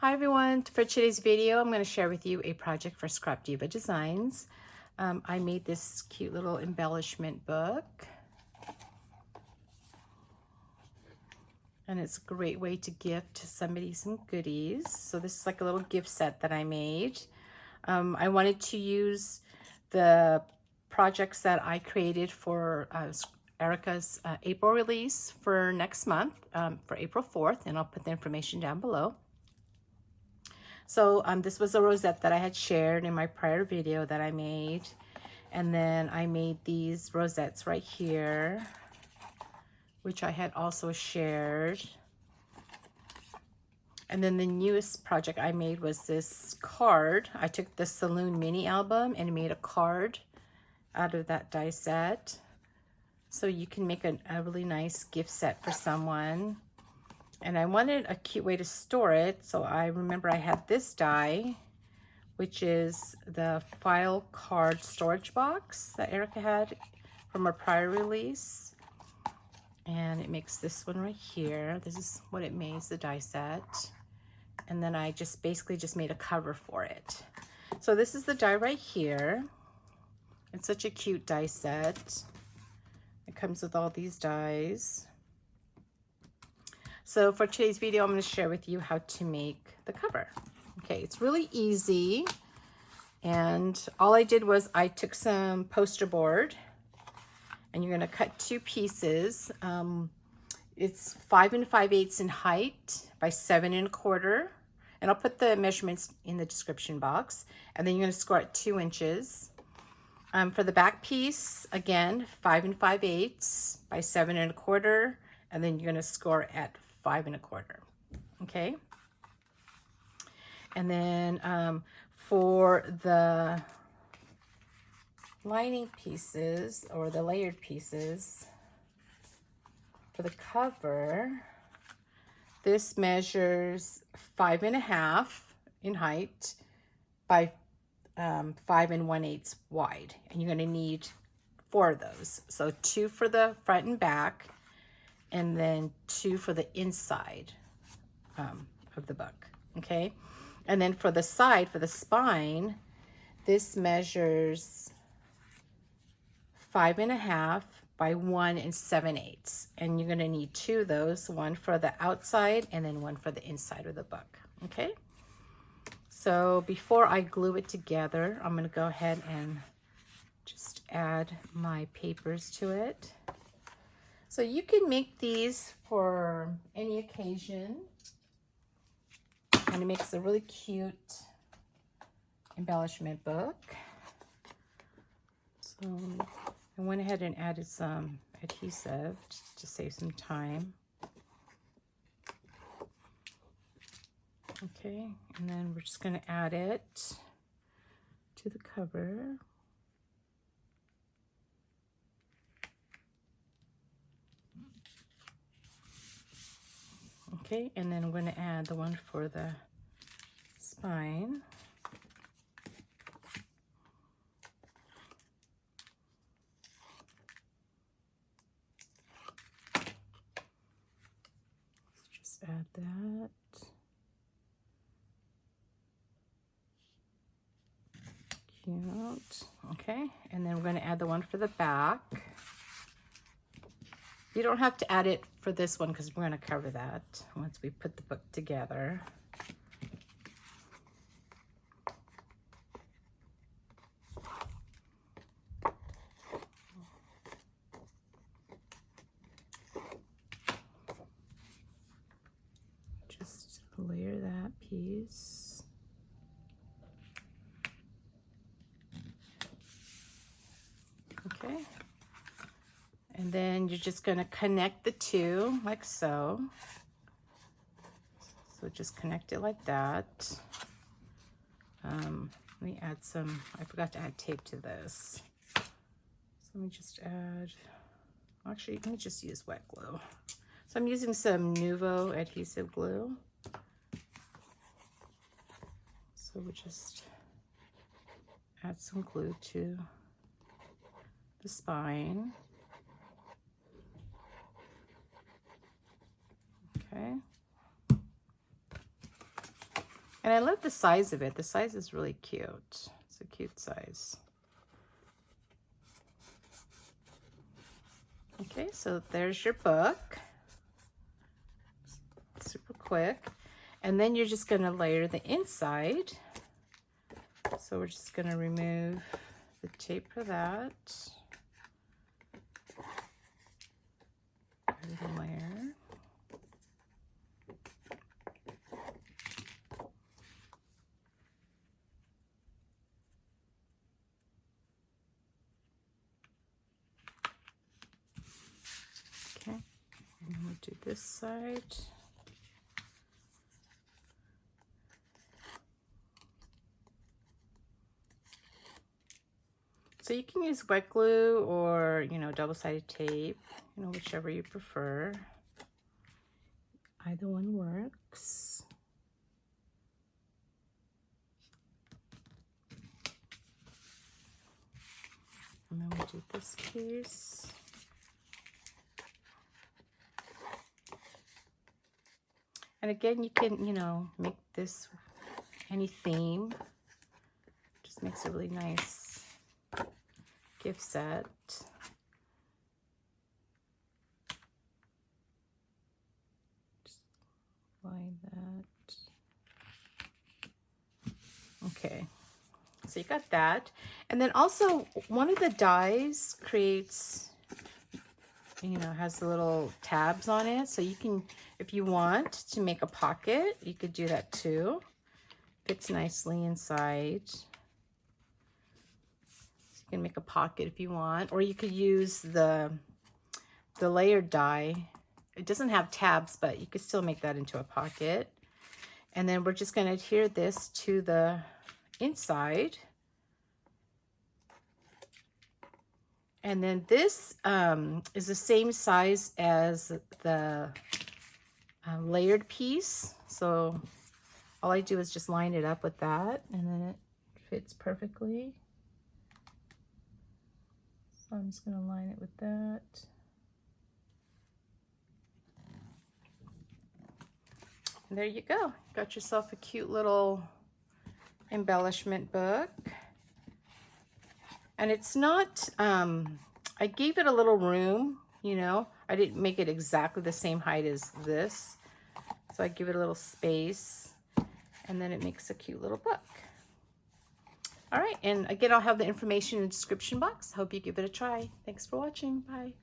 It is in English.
Hi everyone, for today's video I'm going to share with you a project for Scrap Diva Designs. I made this cute little embellishment book and it's a great way to gift somebody some goodies. So this is like a little gift set that I made. I wanted to use the projects that I created for Erica's April release for next month, for April 4th, and I'll put the information down below. So this was a rosette that I had shared in my prior video that I made. And then I made these rosettes right here, which I had also shared. And then the newest project I made was this card. I took the Saloon mini album and made a card out of that die set. So you can make a really nice gift set for someone. And I wanted a cute way to store it, so I remember I had this die, which is the file card storage box that Erica had from her prior release. And it makes this one right here. This is what it makes, the die set. And then I just basically just made a cover for it. So this is the die right here. It's such a cute die set. It comes with all these dies. So for today's video, I'm going to share with you how to make the cover. Okay, it's really easy. And all I did was I took some poster board and you're going to cut two pieces. It's 5 5/8 in height by 7 1/4. And I'll put the measurements in the description box. And then you're going to score it 2 inches. For the back piece, again, 5 5/8 by 7 1/4. And then you're going to score at 5 1/4. Okay. And then for the lining pieces or the layered pieces for the cover, this measures 5 1/2 in height by 5 1/8 wide, and you're going to need 4 of those. So 2 for the front and back, and then 2 for the inside of the book. Okay. And then for the side, for the spine, this measures 5 1/2 by 1 7/8. And you're going to need 2 of those, one for the outside and then one for the inside of the book. Okay. So before I glue it together, I'm going to go ahead and just add my papers to it. So you can make these for any occasion. And it makes a really cute embellishment book. So I went ahead and added some adhesive just to save some time. Okay, and then we're just going to add it to the cover. Okay, and then I'm going to add the one for the spine. Let's just add that. Cute. Okay, and then we're going to add the one for the back. You don't have to add it for this one because we're going to cover that once we put the book together. Just layer that piece. Okay. And then you're just going to connect the two like so. So just connect it like that. Let me add some, I forgot to add tape to this. So let me just add, actually, let me just use wet glue. So I'm using some Nouveau adhesive glue. So we'll just add some glue to the spine. Okay. And I love the size of it. The size is really cute. It's a cute size. Okay, so there's your book. Super quick. And then you're just going to layer the inside. So we're just going to remove the tape for that. Layer. Okay, and we'll do this side. So you can use wet glue or, you know, double-sided tape, you know, whichever you prefer. Either one works. And then we'll do this piece. And again, you can, you know, make this any theme. Just makes a really nice gift set. Just line that. Okay, so you got that. And then also one of the dies creates, you know, has the little tabs on it. So you can, if you want to make a pocket, you could do that too. Fits nicely inside. You can make a pocket if you want, or you could use the layered die. It doesn't have tabs, but you could still make that into a pocket. And then we're just going to adhere this to the inside. And then this is the same size as the layered piece. So all I do is just line it up with that, and then it fits perfectly. So I'm just going to line it with that. And there you go. Got yourself a cute little embellishment book. And it's not, I gave it a little room, you know. I didn't make it exactly the same height as this. So I give it a little space, and then it makes a cute little book. All right, and again, I'll have the information in the description box. Hope you give it a try. Thanks for watching. Bye.